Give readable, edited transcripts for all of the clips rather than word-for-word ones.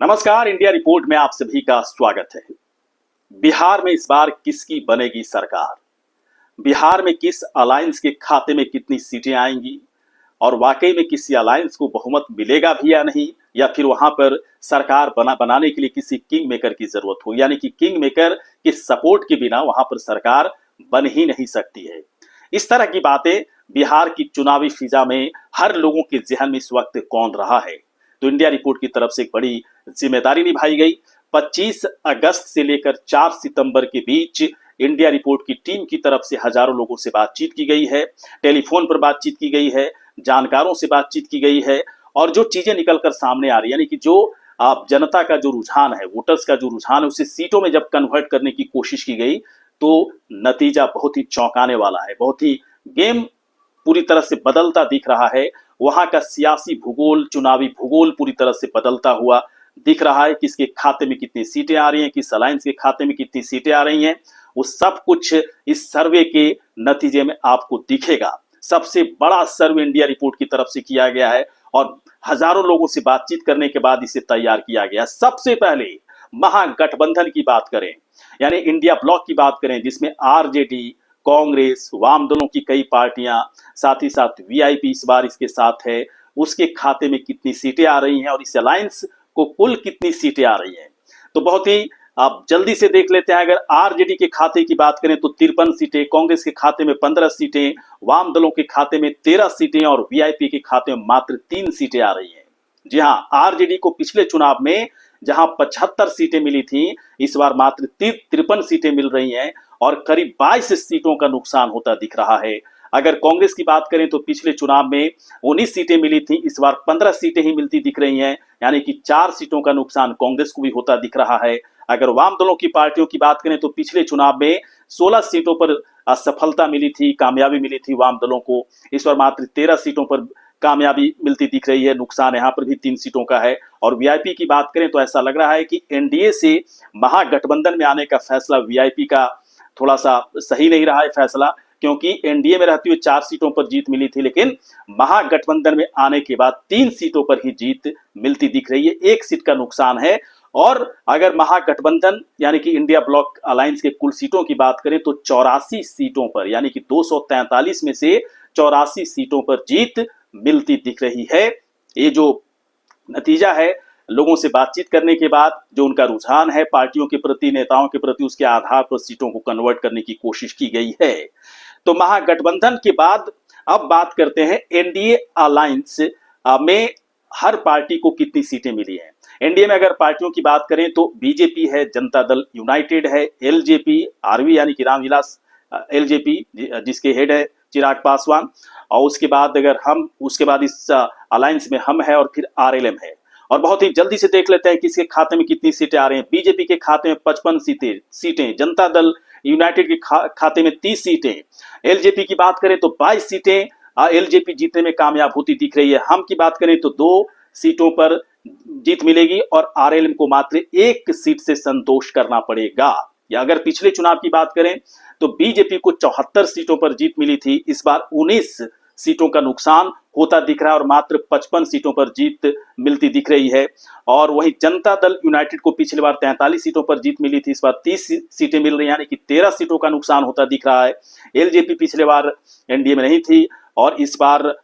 नमस्कार, India report में आप सभी का स्वागत है। बिहार में इस बार किसकी बनेगी सरकार? बिहार में किस अलायंस के खाते में कितनी सीटें आएंगी और वाकई में किसी अलायंस को बहुमत मिलेगा भी या नहीं, या फिर वहां पर सरकार बनाने के लिए किसी किंग मेकर की जरूरत हो, यानी कि किंग मेकर के सपोर्ट के बिना वहां पर सरकार बन ही नहीं सकती है। इस तरह की बातें बिहार की चुनावी फिजा में हर लोगों के जहन में इस वक्त कौन रहा है। तो इंडिया रिपोर्ट की तरफ से एक बड़ी जिम्मेदारी निभाई गई। 25 अगस्त से लेकर 4 सितंबर के बीच इंडिया रिपोर्ट की टीम की तरफ से हजारों लोगों से बातचीत की गई है, टेलीफोन पर बातचीत की गई है, जानकारों से बातचीत की गई है, और जो चीजें निकलकर सामने आ रही है, यानी कि जो आप जनता का जो रुझान है, वोटर्स का जो रुझान है, उसे सीटों में जब कन्वर्ट करने की कोशिश की गई तो नतीजा बहुत ही चौंकाने वाला है। बहुत ही गेम पूरी तरह से बदलता दिख रहा है। वहां का सियासी भूगोल, चुनावी भूगोल पूरी तरह से बदलता हुआ दिख रहा है। किसके खाते में कितनी सीटें आ रही हैं, किस अलायंस के खाते में कितनी सीटें आ रही हैं, वो सब कुछ इस सर्वे के नतीजे में आपको दिखेगा। सबसे बड़ा सर्वे इंडिया रिपोर्ट की तरफ से किया गया है और हजारों लोगों से बातचीत करने के बाद इसे तैयार किया गया। सबसे पहले महागठबंधन की बात करें, यानी इंडिया ब्लॉक की बात करें, जिसमें आरजेडी, कांग्रेस, वाम दलों की कई पार्टियां, साथ ही साथ वीआईपी इस बार इसके साथ है, उसके खाते में कितनी सीटें आ रही हैं और इस अलायंस को कुल कितनी सीटें आ रही हैं। तो बहुत ही आप जल्दी से देख लेते हैं। अगर आरजेडी के खाते की बात करें तो 53 सीटें, कांग्रेस के खाते में 15 सीटें, वाम दलों के खाते में 13 सीटें और वीआईपी के खाते में मात्र 3 सीटें आ रही हैं। जी हां, आरजेडी को पिछले चुनाव में जहां 75 सीटें मिली थी, इस बार मात्र 53 सीटें मिल रही हैं और करीब 22 सीटों का नुकसान होता दिख रहा है। अगर कांग्रेस की बात करें तो पिछले चुनाव में 19 सीटें मिली थी, इस बार 15 सीटें ही मिलती दिख रही हैं, यानी कि 4 सीटों का नुकसान कांग्रेस को भी होता दिख रहा है। अगर वाम दलों की पार्टियों की बात करें तो पिछले चुनाव में 16 सीटों पर सफलता मिली थी, कामयाबी मिली थी वाम दलों को, इस बार मात्र 13 सीटों पर कामयाबी मिलती दिख रही है। नुकसान यहां पर भी 3 सीटों का है। और वीआईपी की बात करें तो ऐसा लग रहा है कि एनडीए से महागठबंधन में आने का फैसला वीआईपी का थोड़ा सा सही नहीं रहा है फैसला, क्योंकि एनडीए में रहती हुई 4 सीटों पर जीत मिली थी, लेकिन महागठबंधन में आने के बाद 3 सीटों पर ही जीत मिलती दिख रही है। 1 सीट का नुकसान है। और अगर महागठबंधन यानी कि इंडिया ब्लॉक अलायंस के कुल सीटों की बात करें तो 84 सीटों पर, यानी कि 243 में से 84 सीटों पर जीत मिलती दिख रही है। ये जो नतीजा है, लोगों से बातचीत करने के बाद जो उनका रुझान है पार्टियों के प्रति, नेताओं के प्रति, उसके आधार पर सीटों को कन्वर्ट करने की कोशिश की गई है। तो महागठबंधन के बाद अब बात करते हैं एनडीए अलायंस में हर पार्टी को कितनी सीटें मिली हैं। एनडीए में अगर पार्टियों की बात करें तो बीजेपी है, जनता दल यूनाइटेड है, एलजेपी, आरवी यानी कि रामविलास एलजेपी जिसके हेड है चिराग पासवान, और उसके बाद अगर हम उसके बाद इस अलायंस में हम है और फिर आरएलएम है। और बहुत ही जल्दी से देख लेते हैं किसके खाते में कितनी सीटें आ रही हैं। बीजेपी के खाते में 55 सीटें, जनता दल यूनाइटेड के खाते में 30 सीटें, एलजेपी की बात करें तो 22 सीटें एलजेपी जीतने में कामयाब होती दिख रही है। हम की बात करें तो 2 सीटों पर जीत मिलेगी और आरएलएम को मात्र 1 सीट से संतोष करना पड़ेगा। या अगर पिछले चुनाव की बात करें तो बीजेपी को 74 सीटों पर जीत मिली थी, इस बार 19 सीटों का नुकसान होता दिख रहा है और मात्र 55 सीटों पर जीत मिलती दिख रही है। और वहीं जनता दल यूनाइटेड को पिछली बार 43 सीटों पर जीत मिली थी, इस बार 30 सीटें मिल रही हैं, यानी कि 13 सीटों का नुकसान होता दिख रहा है। एलजेपी पिछले बार एनडीए में नहीं थी और इस बार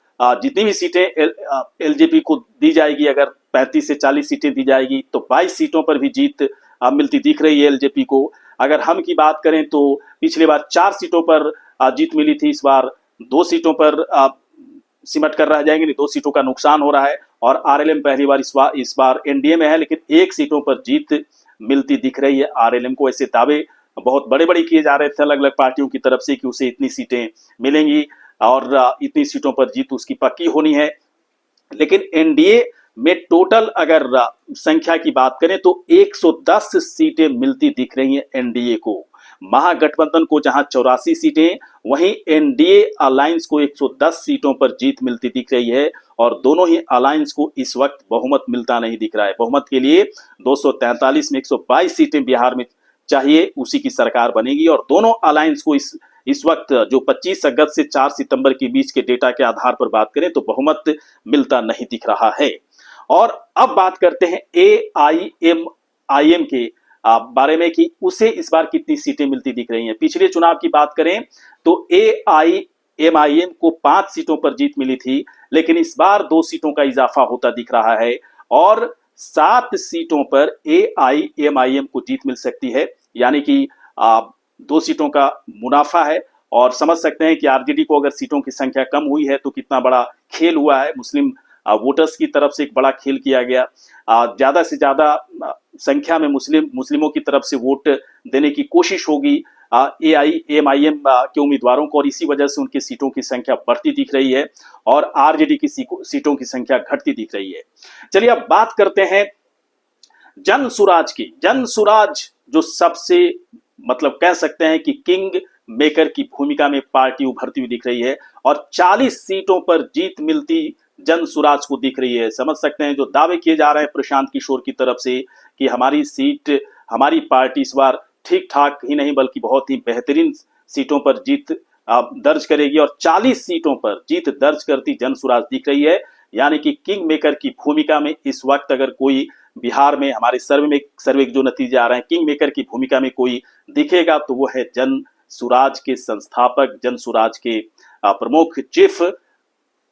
जितनी भी सीटें एलजेपी को दी जाएगी, अगर 35 से 40 सीटें दी जाएगी तो 22 सीटों पर भी जीत मिलती दिख रही है एलजेपी को। अगर हम की बात करें तो पिछले बार 4 सीटों पर जीत मिली थी, इस बार 2 सीटों पर सिमट कर रह जाएंगे, 2 सीटों का नुकसान हो रहा है। और आरएलएम पहली बार इस बार एनडीए में है, लेकिन 1 सीटों पर जीत मिलती दिख रही है आरएलएम को। ऐसे दावे बहुत बड़े बड़े किए जा रहे थे अलग अलग पार्टियों की तरफ से कि उसे इतनी सीटें मिलेंगी और इतनी सीटों पर जीत उसकी पक्की होनी है। लेकिन एनडीए में टोटल अगर संख्या की बात करें तो 110 सीटें मिलती दिख रही हैं एनडीए को। महागठबंधन को जहां 84 सीटें, वहीं एनडीए अलायंस को 110 सीटों पर जीत मिलती दिख रही है। और दोनों ही अलायंस को इस वक्त बहुमत मिलता नहीं दिख रहा है। बहुमत के लिए 243 में 122 सीटें बिहार में चाहिए, उसी की सरकार बनेगी। और दोनों अलायंस को इस वक्त जो 25 अगस्त से 4 सितंबर के बीच के डेटा के आधार पर बात करें तो बहुमत मिलता नहीं दिख रहा है। और अब बात करते हैं AIMIM के बारे में कि उसे इस बार कितनी सीटें मिलती दिख रही हैं। पिछले चुनाव की बात करें तो AIMIM को 5 सीटों पर जीत मिली थी, लेकिन इस बार 2 सीटों का इजाफा होता दिख रहा है और 7 सीटों पर AIMIM को जीत मिल सकती है, यानी कि 2 सीटों का मुनाफा है। और समझ सकते हैं कि आरजेडी को अगर सीटों की संख्या कम हुई है तो कितना बड़ा खेल हुआ है। मुस्लिम वोटर्स की तरफ से एक बड़ा खेल किया गया, ज्यादा से ज्यादा संख्या में मुस्लिमों की तरफ से वोट देने की कोशिश होगी AIMIM के उम्मीदवारों को, और इसी वजह से उनकी सीटों की संख्या बढ़ती दिख रही है और आरजेडी की सीटों की संख्या घटती दिख रही है। चलिए अब बात करते हैं जनसुराज की। जनसुराज जो सबसे मतलब कह सकते हैं कि किंग मेकर की भूमिका में पार्टी उभरती हुई दिख रही है और 40 सीटों पर जीत मिलती जनसुराज को दिख रही है। समझ सकते हैं जो दावे किए जा रहे हैं प्रशांत किशोर की तरफ से कि हमारी सीट, हमारी पार्टी इस बार ठीक ठाक ही नहीं बल्कि बहुत ही बेहतरीन सीटों पर जीत दर्ज करेगी और 40 सीटों पर जीत दर्ज करती जनसुराज दिख रही है। यानी कि किंग मेकर की भूमिका में इस वक्त अगर कोई बिहार में हमारे सर्वे जो नतीजे आ रहे हैं, किंग मेकर की भूमिका में कोई दिखेगा तो वो है जनसुराज के संस्थापक, जनसुराज के प्रमुख चीफ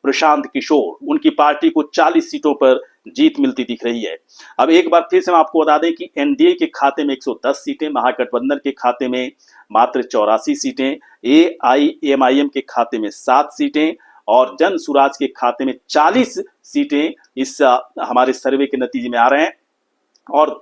प्रशांत किशोर। उनकी पार्टी को 40 सीटों पर जीत मिलती दिख रही है। अब एक बार फिर से हम आपको बता दें कि एनडीए के खाते में 110 सीटें, महागठबंधन के खाते में मात्र 84 सीटें, AIMIM के खाते में 7 सीटें और जनसुराज के खाते में 40 सीटें इस हमारे सर्वे के नतीजे में आ रहे हैं और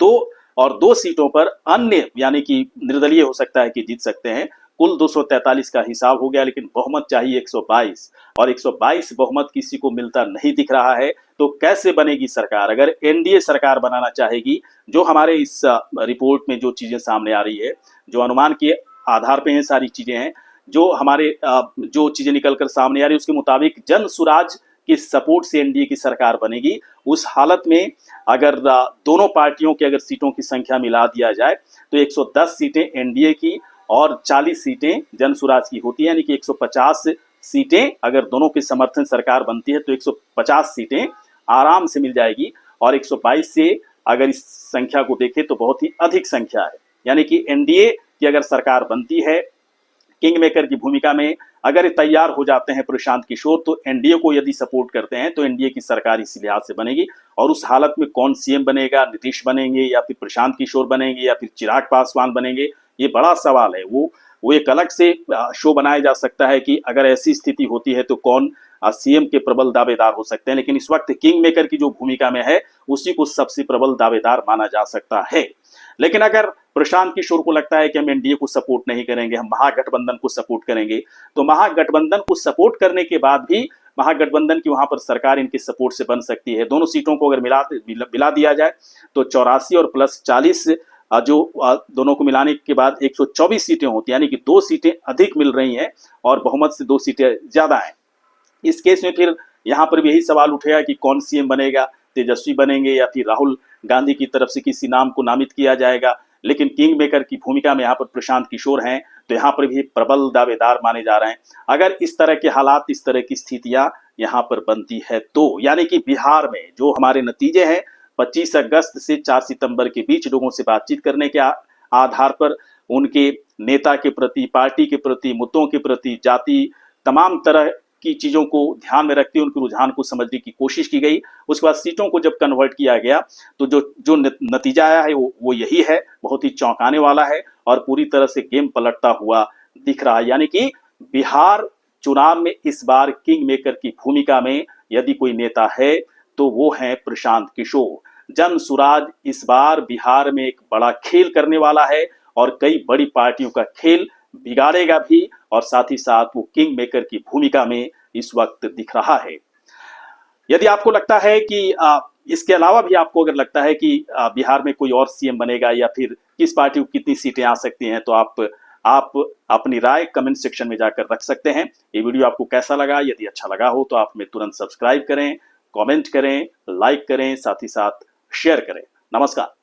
दो सीटों पर अन्य यानी कि निर्दलीय हो सकता है कि जीत सकते हैं। कुल 243 का हिसाब हो गया, लेकिन बहुमत चाहिए 122 और 122 बहुमत किसी को मिलता नहीं दिख रहा है। तो कैसे बनेगी सरकार? अगर एनडीए सरकार बनाना चाहेगी, जो हमारे इस रिपोर्ट में जो चीजें सामने आ रही है, जो अनुमान के आधार पे हैं सारी चीजें हैं, जो हमारे जो चीजें निकलकर सामने आ रही है उसके मुताबिक जनसुराज के सपोर्ट से एनडीए की सरकार बनेगी। उस हालत में अगर दोनों पार्टियों की अगर सीटों की संख्या मिला दिया जाए तो 110 सीटें एनडीए की और 40 सीटें जनसुराज की होती है, यानी कि 150 सीटें अगर दोनों के समर्थन सरकार बनती है तो 150 सीटें आराम से मिल जाएगी और 122 से अगर इस संख्या को देखें तो बहुत ही अधिक संख्या है। यानी कि एनडीए की अगर सरकार बनती है किंग मेकर की भूमिका में, अगर तैयार हो जाते हैं प्रशांत किशोर तो एनडीए को यदि सपोर्ट करते हैं तो एनडीए की सरकार इसी लिहाज से बनेगी। और उस हालत में कौन सीएम बनेगा, नीतीश बनेंगे या फिर प्रशांत किशोर बनेंगे या फिर चिराग पासवान बनेंगे, ये बड़ा सवाल है। वो एक अलग से शो बनाया जा सकता है कि अगर ऐसी स्थिति होती है तो कौन सीएम के प्रबल दावेदार हो सकते हैं, लेकिन इस वक्त किंग मेकर की जो भूमिका में है उसी को सबसे प्रबल दावेदार माना जा सकता है। लेकिन अगर प्रशांत किशोर को लगता है कि हम एनडीए को सपोर्ट नहीं करेंगे, हम महागठबंधन को सपोर्ट करेंगे, तो महागठबंधन को सपोर्ट करने के बाद भी महागठबंधन की वहां पर सरकार इनके सपोर्ट से बन सकती है। दोनों सीटों को अगर मिला दिया जाए तो 84 और प्लस 40 जो दोनों को मिलाने के बाद 124 सीटें होती है, यानी कि 2 सीटें अधिक मिल रही हैं और बहुमत से 2 सीटें ज्यादा हैं। इस केस में फिर यहाँ पर भी यही सवाल उठेगा कि कौन सीएम बनेगा, तेजस्वी बनेंगे या फिर राहुल गांधी की तरफ से किसी नाम को नामित किया जाएगा। लेकिन किंग मेकर की भूमिका में यहाँ पर प्रशांत किशोर हैं तो यहाँ पर भी प्रबल दावेदार माने जा रहे हैं। अगर इस तरह के हालात, इस तरह की स्थितियां यहाँ पर बनती है तो यानी कि बिहार में जो हमारे नतीजे हैं 25 अगस्त से 4 सितंबर के बीच लोगों से बातचीत करने के आधार पर उनके नेता के प्रति, पार्टी के प्रति, मुद्दों के प्रति, जाति, तमाम तरह की चीजों को ध्यान में रखते हुए उनके रुझान को समझने की कोशिश की गई। उसके बाद सीटों को जब कन्वर्ट किया गया तो जो नतीजा आया है वो यही है, बहुत ही चौंकाने वाला है और पूरी तरह से गेम पलटता हुआ दिख रहा है। यानी कि बिहार चुनाव में इस बार किंग मेकर की भूमिका में यदि कोई नेता है तो वो है प्रशांत किशोर। जनसुराज इस बार बिहार में एक बड़ा खेल करने वाला है और कई बड़ी पार्टियों का खेल बिगाड़ेगा भी और साथ ही साथ वो किंग मेकर की भूमिका में इस वक्त दिख रहा है। यदि आपको लगता है कि इसके अलावा भी आपको अगर लगता है कि बिहार में कोई और सीएम बनेगा या फिर किस पार्टी को कितनी सीटें आ सकती हैं तो आप अपनी राय कमेंट सेक्शन में जाकर रख सकते हैं। ये वीडियो आपको कैसा लगा? यदि अच्छा लगा हो तो आप हमें तुरंत सब्सक्राइब करें, कमेंट करें, लाइक करें, साथ ही साथ शेयर करें। नमस्कार।